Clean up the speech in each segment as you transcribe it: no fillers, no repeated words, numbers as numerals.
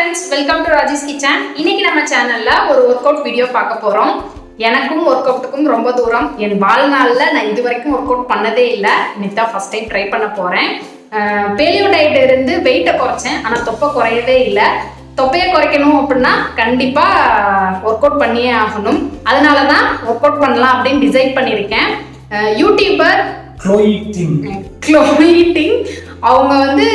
friends, welcome to Raji's kitchen. இன்னைக்கு நம்ம சேனல்ல ஒரு ஒர்க் அவுட் வீடியோ பார்க்க போறோம். எனக்கும் ஒர்க் அவுட்டுக்கும் ரொம்ப தூரம். என் வாழ்நாள்ல நான் இதுவரைக்கும் ஒர்க் அவுட் பண்ணதே இல்ல. இன்னைக்கு தான் ஃபர்ஸ்ட் டைம் ட்ரை பண்ண போறேன். பேலியோ டயட் இருந்து வெயிட்ட குறைச்சேன். ஆனா தொப்பை குறையவே இல்ல. தொப்பையை குறைக்கணும் அப்படின்னா கண்டிப்பா ஒர்க் அவுட் பண்ணியே ஆகணும். அதனால தான் ஒர்க் அவுட் பண்ணலாம் அப்படின்னு டிசைட் பண்ணியிருக்கேன். யூடியூபர் Chloe Ting அவங்க வந்து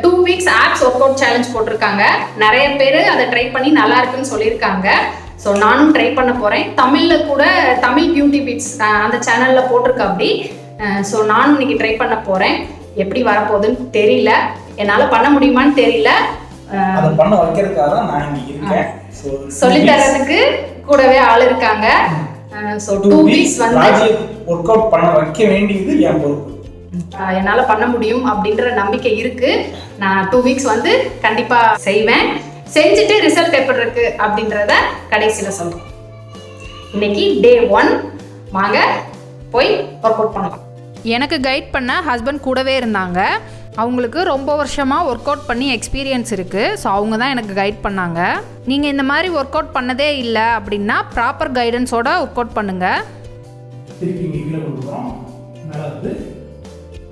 2 weeks abs work out challenge போட்டிருக்காங்க. நிறைய பேர் அதை ட்ரை பண்ணி நல்லா இருக்குன்னு சொல்லியிருக்காங்க. ஸோ நானும் ட்ரை பண்ண போகிறேன். தமிழில் கூட தமிழ் பியூட்டி பிட்ஸ் அந்த சேனலில் போட்டிருக்க அப்படி. ஸோ நானும் இன்னைக்கு ட்ரை பண்ண போகிறேன். எப்படி வரப்போகுதுன்னு தெரியல, என்னால் பண்ண முடியுமான்னு தெரியல. பண்ண வைக்கிறதுக்காக நான் இங்கே இருக்கேன். சொல்லித்தரதுக்கு கூடவே ஆள் இருக்காங்க. ஸோ 2 weeks வந்து ஒர்க் அவுட் பண்ண வைக்க வேண்டியது என் பொறுப்பு. என்னால் பண்ண முடியும் அப்படின்ற நம்பிக்கை இருக்கு. நான் 2 weeks வந்து கண்டிப்பா செய்வேன். செஞ்சுட்டு ரிசல்ட் எப்படி இருக்கு அப்படின்றத கடைசியில் சொல்றேன். இன்னைக்கு டே 1 வாங்க போய் ஒர்க் அவுட் பண்ணலாம். எனக்கு கைட் பண்ண ஹஸ்பண்ட் கூடவே இருந்தாங்க. அவங்களுக்கு ரொம்ப வருஷமாக ஒர்க் அவுட் பண்ணி எக்ஸ்பீரியன்ஸ் இருக்குது. ஸோ அவங்க தான் எனக்கு கைட் பண்ணாங்க. நீங்கள் இந்த மாதிரி ஒர்க் அவுட் பண்ணதே இல்லை அப்படின்னா ப்ராப்பர் கைடன்ஸோட ஒர்க் அவுட் பண்ணுங்கள். திருப்பி இங்கே கீழே கொண்டு போகிறோம். மேலே வந்து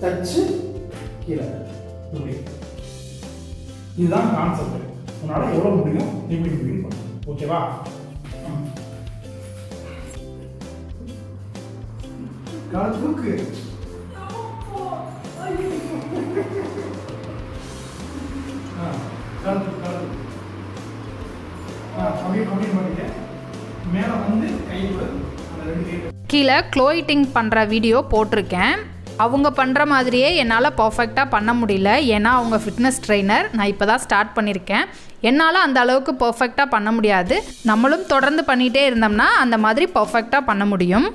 டச்சு கீழே. இதுதான் கான்செப்ட். உன்னால் எவ்வளோ முடியும் ரிப்பீட் பண்ணணும். ஓகேவா? கால் தூக்கு. கீழே க்ளோயி டிங் பண்ணுற வீடியோ போட்டிருக்கேன். அவங்க பண்ணுற மாதிரியே என்னால் பர்ஃபெக்டாக பண்ண முடியல. ஏன்னா அவங்க ஃபிட்னஸ் ட்ரெயினர். நான் இப்போ தான் ஸ்டார்ட் பண்ணியிருக்கேன். என்னால் அந்த அளவுக்கு பர்ஃபெக்டாக பண்ண முடியாது. நம்மளும் தொடர்ந்து பண்ணிகிட்டே இருந்தோம்னா அந்த மாதிரி பர்ஃபெக்டாக பண்ண முடியும்.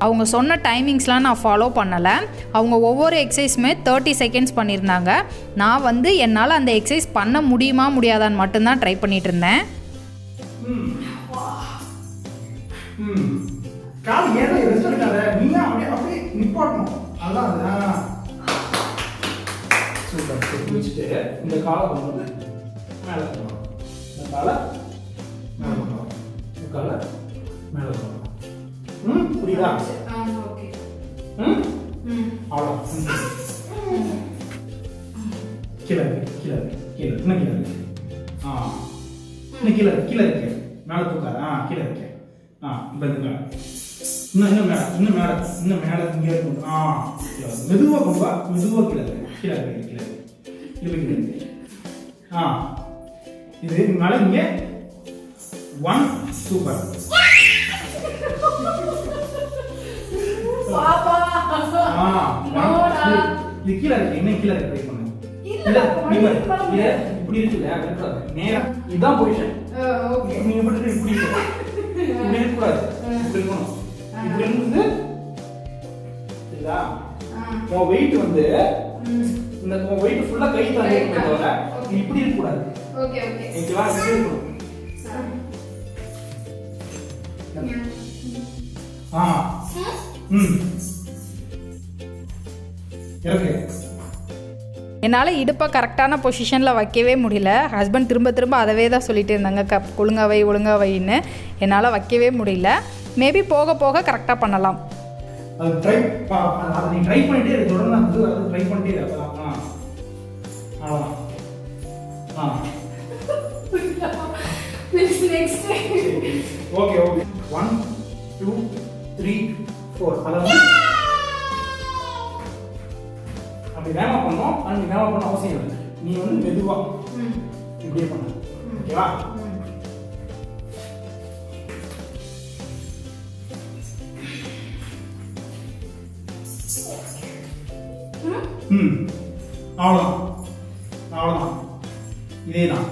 அவங்க சொன்ன டைமிங்ஸ்லாம் நான் ஃபாலோ பண்ணலை. அவங்க ஒவ்வொரு எக்ஸசைஸுமே 30 செகண்ட்ஸ் பண்ணியிருந்தாங்க. நான் வந்து என்னால் அந்த எக்ஸசைஸ் பண்ண முடியுமா முடியாதான்னு மட்டும்தான் ட்ரை பண்ணிட்டு இருந்தேன். புரியுதா? அவ்வளோ கீழே கீழே கீழே இன்னும் கீழே இருக்கு. இன்னும் கீழே கீழே இருக்கு. மேலே தூக்காது. கீழே இருக்கு. இப்போ இது மேலே இன்னும் மேலே இன்னும் மேலே இன்னும் மேலே இங்கே இருக்கும். மெதுவாக கொண்டு வா. மெதுவாக கீழே இருக்கு. கீழே இருக்கு. கீழே இருக்கு. கீழே இருக்கு. இது மேலே இங்கே 1 சூப்பர். இது கீழே இருக்கு. இன்னும் கீழே இருக்கு. ட்ரை பண்ணு. இல்ல இப்படி இருக்குல்ல, நேரம் இதுதான் பொசிஷன். நீங்க இப்படி இப்படி இருக்கக்கூடாது. இப்படி இருக்கணும். இப்படி இருந்து சரிங்களா? உன் வெயிட் வந்து இந்த உன் வெயிட் ஃபுல்லா கை தாண்டி இருக்கக்கூடாது. இப்படி இருக்கக்கூடாது. Okay okay. ஓகேவா? இப்படி இருக்கணும். என்னால் இடுப்பை கரெக்டான பொசிஷனில் வைக்கவே முடியல. ஹஸ்பண்ட் திரும்ப திரும்ப அதவே தான் சொல்லிட்டு இருந்தாங்க, ஒழுங்கா வைன்னு. என்னால் வைக்கவே முடியல. மேபி போக போக கரெக்டாக பண்ணலாம். அது நீ ட்ரை பண்ணிட்டே இரு, தொடர்ந்து அது ட்ரை பண்ணிட்டே இரு. ஓகே 1 2 3 4 அதாவது அப்படி வேகமா பண்ணோம். ஆனால் நீ வேகமா பண்ண அவசியம் இல்லை. நீ வந்து மெதுவா இப்படியே பண்ண. ஓகேவா? அவ்வளோதான். இதே தான்.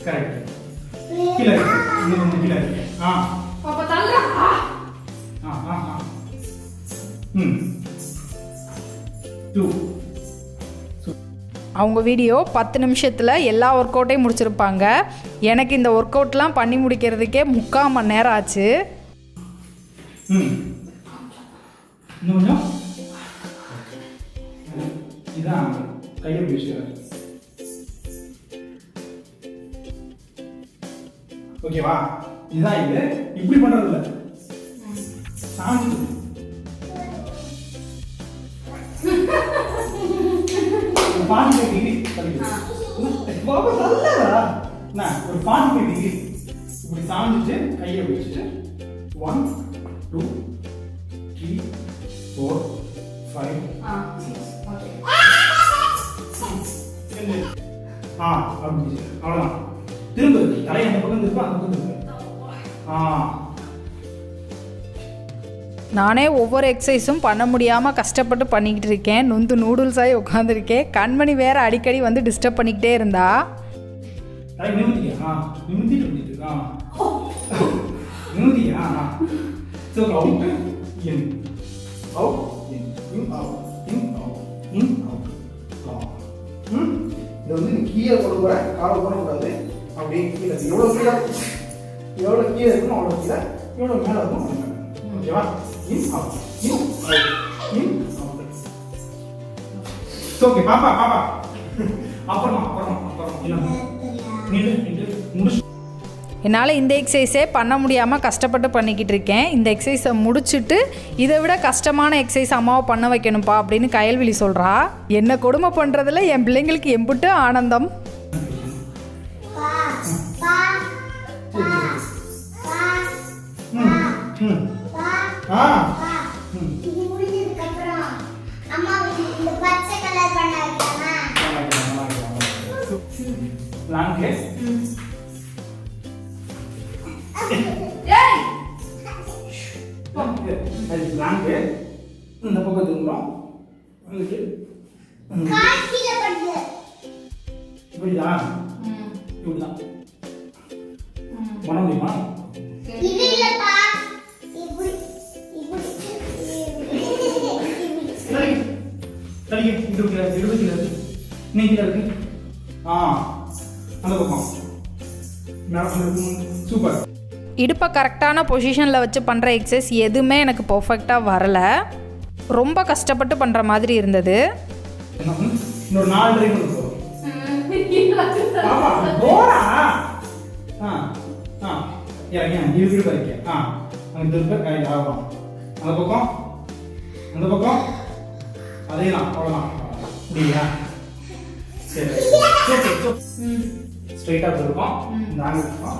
கரெக்ட். கீழே இன்னும் கீழே இருக்கு. பாப்பா தள்ளுறா. ம் 2. அவங்க வீடியோ 10 நிமிஷத்தில் எல்லா ஒர்க் அவுட்டையும் முடிச்சிருப்பாங்க. எனக்கு இந்த ஒர்க் அவுட்லாம் பண்ணி முடிக்கிறதுக்கே 3/4 மணி நேரம் ஆச்சு. இன்னும் கொஞ்சம். இதான் கையை பிடிச்சிக்கிறேன். ஓகேவா? இதுதான் இது. இப்படி பண்றது இல்லை. சாஞ்சு பாட்டு டிகிரி ஒரு பாட்டு டிகிரி இப்படி சாஞ்சிட்டு கையை பிடிச்சிட்டு 1 2 3 4 5 அப்படி அவ்வளோதான். திரும்ப தலையை அந்த பக்கம் திரும்ப அந்த பக்கம் திரும்ப. நானே ஒவ்வொரு எக்ஸசைஸும் பண்ண முடியாமல் கஷ்டப்பட்டு பண்ணிக்கிட்டு இருக்கேன். நொந்து நூடுல்ஸாகி உட்காந்துருக்கேன். கண்மணி வேறு அடிக்கடி வந்து டிஸ்டர்ப் பண்ணிக்கிட்டே இருந்தா. இதை வந்து நீ கீழே கொண்டு போற, காலை போடக்கூடாது. அப்படியே கீழே எவ்வளோ கீழே இருக்கணும் அவ்வளோ கீழே, எவ்வளோ மேலே இருக்கணும். ஓகேவா? ஓகே பாப்பா அப்புறமா முடிச்சு. என்னால் இந்த எக்ஸசைஸே பண்ண முடியாமல் கஷ்டப்பட்டு பண்ணிக்கிட்டு இருக்கேன். இந்த எக்ஸசைஸை முடிச்சுட்டு இதை விட கஷ்டமான எக்ஸசைஸ் அம்மாவை பண்ண வைக்கணும்ப்பா அப்படின்னு கயல்விழி சொல்கிறா. என்ன கொடுமை பண்ணுறதுல என் பிள்ளைங்களுக்கு எம்பிட்டு ஆனந்தம். இந்த பக்கம் திரும்புறோம். இப்படிதான் பண்ண முடியுமா? சூப்பர். இடுப்பை கரெக்டான பொசிஷனில் வச்சு பண்ணுற எக்ஸசைஸ் எதுவுமே எனக்கு பர்ஃபெக்டாக வரலை. ரொம்ப கஷ்டப்பட்டு பண்ணுற மாதிரி இருந்தது. இன்னொரு 4 ட்ரை பண்ணுவோம். அந்த பக்கம் அதேதான். அவ்வளோதான். முடியா? சரி ஸ்ட்ரைட்டாக இருக்கும். இந்த ஆங்கிள் இருக்கும்.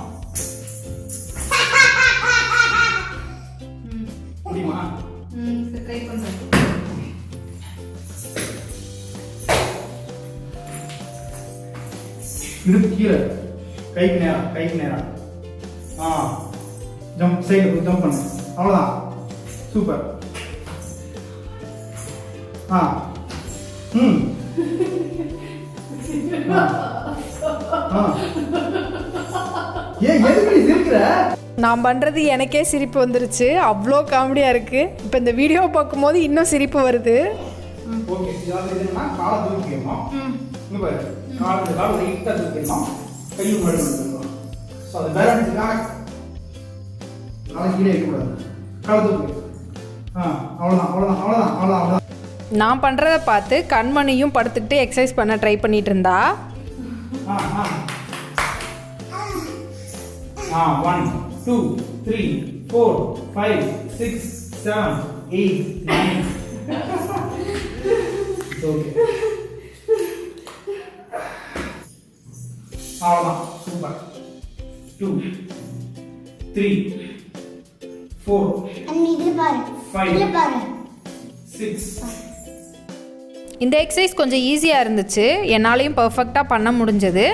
முடியுமா? ட்ரை பண்ணுறேன். இடுப்பு கீழே, கைக்கு நேரம். ஜம்ப் சைடு ஜம்ப் பண்ணு. அவ்வளோதான். சூப்பர். எதுக்கு நீ சிரிக்கிற? நான் பண்ணுறது எனக்கே சிரிப்பு வந்துருச்சு. அவ்வளோ காமெடியாக இருக்குது. இப்போ இந்த வீடியோ பார்க்கும்போது இன்னும் சிரிப்பு வருது. ஓகே, இதாவது என்னன்னா காலை தூக்கிக்கணும். இங்க பாரு, காலை லைட்டா தூக்கிக்கணும். கையை முன்னாடி வந்துடணும். ஸோ அது பேலன்ஸுக்காக காலை கீழே இருக்கக்கூடாது. காலை தூக்கு. அவ்வளோதான். நான் பண்ணுறத பார்த்து கண்மணியும் படுத்துக்கிட்டு எக்ஸசைஸ் பண்ண ட்ரை பண்ணிட்டு இருந்தா. 1 2 3 4 5 6 7 8 9 ஓகே அவ்வளோதான் சூப்பர் 2 3 4 5 6 இந்த எக்ஸசைஸ் கொஞ்சம் ஈஸியாக இருந்துச்சு, என்னாலையும் பர்ஃபெக்டாக பண்ண முடிஞ்சது.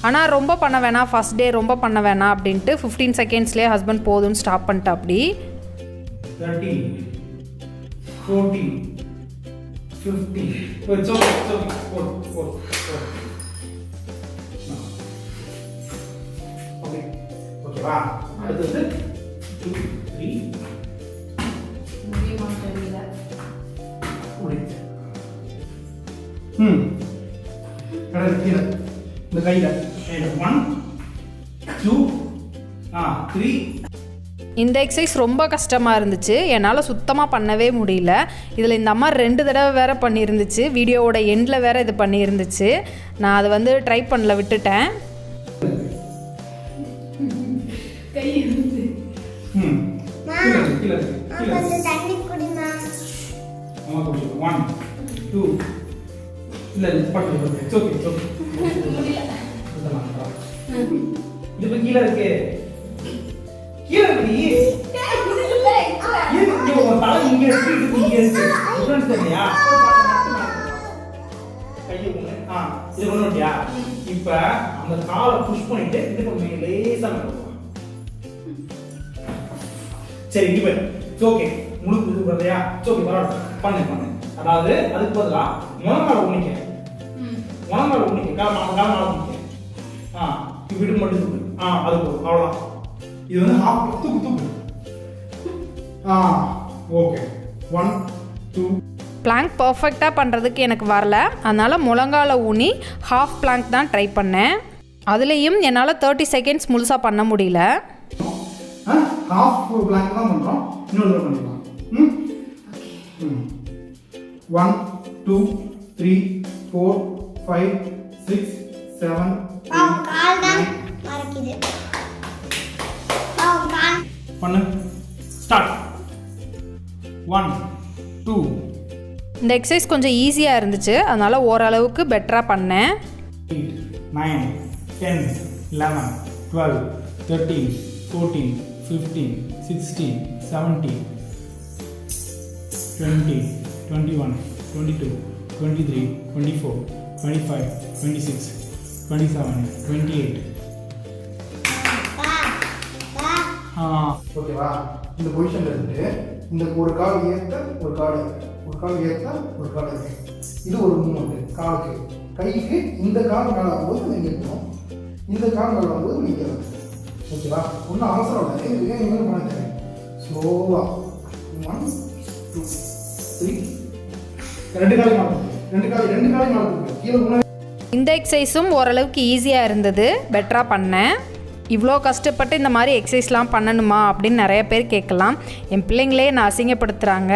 ஆனால் ரொம்ப பண்ண வேணாம், ஃபஸ்ட் டே ரொம்ப பண்ண வேணாம் அப்படின்ட்டு 15 செகண்ட்ஸ்லேயே ஹஸ்பண்ட் போதும்னு ஸ்டாப் பண்ணிட்டா. அப்படி 13 14 15 it's okay 4 okay ஓகேவா. அடுத்து 2 3 முடியுமா தெரியல. கீழே இந்த கையில் 1 2 3. இந்த எக்ஸசைஸ் ரொம்ப கஷ்டமாக இருந்துச்சு, என்னால் சுத்தமாக பண்ணவே முடியல. இதில் இந்த அம்மா 2 தடவை வேறு பண்ணியிருந்துச்சு, வீடியோவோட எண்டில் வேறு இது பண்ணியிருந்துச்சு. நான் அதை வந்து ட்ரை பண்ணல, விட்டுட்டேன். கீழே இருக்கு கீழே இருக்கு இங்க இருக்கு இங்க இருக்கு சரியா கையை இது பண்ணியா. இப்ப அந்த காலை புஷ் பண்ணிட்டு இது கொஞ்சம் லேசா சரி இப்ப ஓகே முழுக்கு இது பண்றியா ஓகே பரவாயில்ல பண்ணு. அதாவது அதுக்கு பதிலா முழங்கால உன்னிக்க கால உன்னிக்க இப்ப இது மட்டும் தூக்கு அது போதும் அவ்வளவுதான். இது வந்து ஹாஃப் தூக்கு ஓகே 1 2. பிளாங்க் பர்ஃபெக்டாக பண்ணுறதுக்கு எனக்கு வரல, அதனால் முழங்கால ஊனி ஹாஃப் பிளாங்க் தான் ட்ரை பண்ணேன். அதுலேயும் என்னால் 30 செகண்ட்ஸ் முழுசாக பண்ண முடியல. ஹாஃப் பிளாங்க் தான் பண்ணுறோம், இன்னொரு தடவை பண்ணிக்கலாம். 1 2 3 4 5 6 7 பண்ணு ஸ்டார்ட் 1 2. இந்த எக்ஸசைஸ் கொஞ்சம் ஈஸியாக இருந்துச்சு, அதனால் ஓரளவுக்கு பெட்டராக பண்ணேன். 9 10 11 12 13 14 15 16 17 20 21 22 23 24 25 26 27 28. ஓகேவா. இந்த பொசிஷன்ல இருந்து இந்த ஒரு கால் ஏற்ற ஒரு கால் ஏற்ற ஒரு கால் இருக்கு. இது ஒரு மூவ்மெண்ட் காலுக்கு. கைக்கு இந்த கால் மேலே வரும்போது நீங்கள் இருக்கணும், இந்த கால் மேலே வரும்போது நீங்கள் ஓகேவா. ஒன்றும் அவசரம் இல்லை, ஏன் இங்கே பண்ண தெரியும். ஸ்லோவா 1 2 3 ரெண்டு காலையும் மேலே கீழே முன்னாடி. இந்த எக்ஸசைஸும் ஓரளவுக்கு ஈஸியாக இருந்தது, பெட்டராக பண்ணேன். இவ்வளோ கஷ்டப்பட்டு இந்த மாதிரி எக்ஸசைஸ்லாம் பண்ணணுமா அப்படின்னு நிறைய பேர் கேட்கலாம். என் பிள்ளைங்களே நான் அசிங்கப்படுத்துகிறாங்க.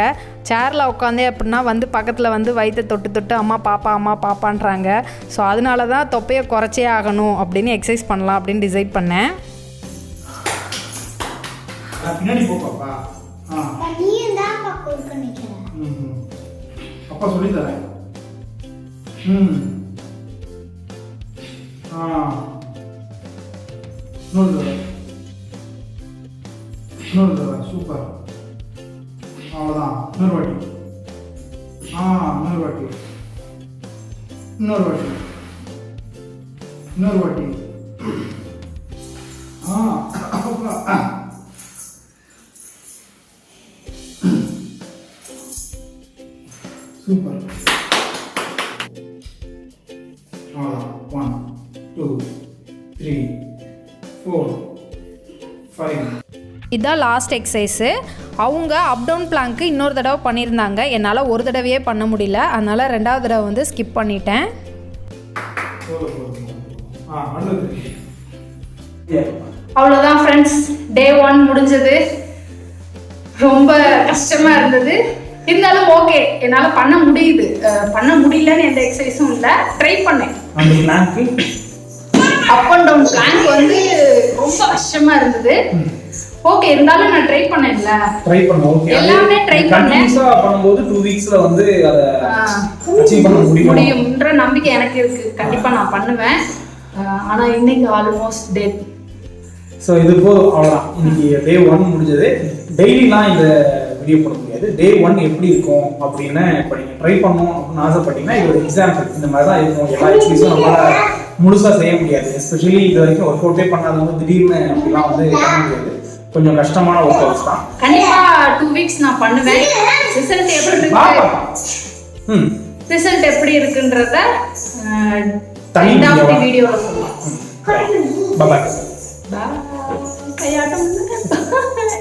சேரில் உட்காந்தே அப்படின்னா வந்து பக்கத்தில் வந்து வயிற்றை தொட்டு அம்மா பாப்பான்றாங்க. ஸோ அதனால தான் தொப்பையை குறைச்சே ஆகணும் அப்படின்னு எக்ஸசைஸ் பண்ணலாம் அப்படின்னு டிசைட் பண்ணேன். பின்னாடி போப்பாப்பா அப்பா சொல்லி தரேன். இன்னொரு தடவை சூப்பர். அவ்வளோதான். இன்னொரு வாட்டி சூப்பர். அவ்வளோதான். 1 2 3 4 5. இதுதான் லாஸ்ட் எக்ஸசைஸு. அவங்க அப் டவுன் பிளாங்க்கு இன்னொரு தடவை பண்ணியிருந்தாங்க, என்னால் ஒரு தடவையே பண்ண முடியல, அதனால் 2வது தடவை வந்து ஸ்கிப் பண்ணிட்டேன். அவ்வளோதான் ஃப்ரெண்ட்ஸ், டே 1 முடிஞ்சது. ரொம்ப கஷ்டமாக இருந்தது. இருந்தாலும் ஓகே என்னால பண்ண முடியுது. பண்ண முடியலன்னு எந்த எக்ஸசைஸும் இல்ல, ட்ரை பண்ணேன். அந்த plank up and down plank வந்து ரொம்ப கஷ்டமா இருந்தது. ஓகே இருந்தாலும் நான் ட்ரை பண்ணேன்ல, ட்ரை பண்ண ஓகே எல்லாமே ட்ரை பண்ணேன். கண்டினியூஸா பண்ணும்போது 2 வீக்ஸ்ல வந்து அத அச்சீவ் பண்ண முடியும்ன்ற நம்பிக்கை எனக்கு இருக்கு. கண்டிப்பா நான் பண்ணுவேன். ஆனா இன்னைக்கு ஆல்மோஸ்ட் டெட். ஸோ இது போதும், அவ்வளோதான். இன்னைக்கு டே 1 முடிஞ்சது. டெய்லிலாம் இந்த வீடியோ போட முடியாது. டே 1 எப்படி இருக்கும் அப்படின்னு இப்போ நீங்கள் ட்ரை பண்ணணும் அப்படின்னு ஆசைப்பட்டீங்கன்னா இது ஒரு எக்ஸாம்பிள். இந்த மாதிரி தான் இருக்கும். எல்லா எக்ஸசைஸும் நம்மளால் முழுசாக செய்ய முடியாது. எஸ்பெஷலி இது வரைக்கும் ஒர்க் அவுட்டே பண்ணாதவங்க திடீர்னு அப்படிலாம் வந்து பண்ண முடியாது. கொஞ்சம் கஷ்டமான ஒர்க் அவுட்ஸ் தான். கண்டிப்பா 2 வீக்ஸ் நான் பண்ணுவேன். ரிசல்ட் எப்படி இருக்கு, ரிசல்ட் எப்படி இருக்குன்றத தனி வீடியோல சொல்லலாம். பாய். பாய். கையாட்டம்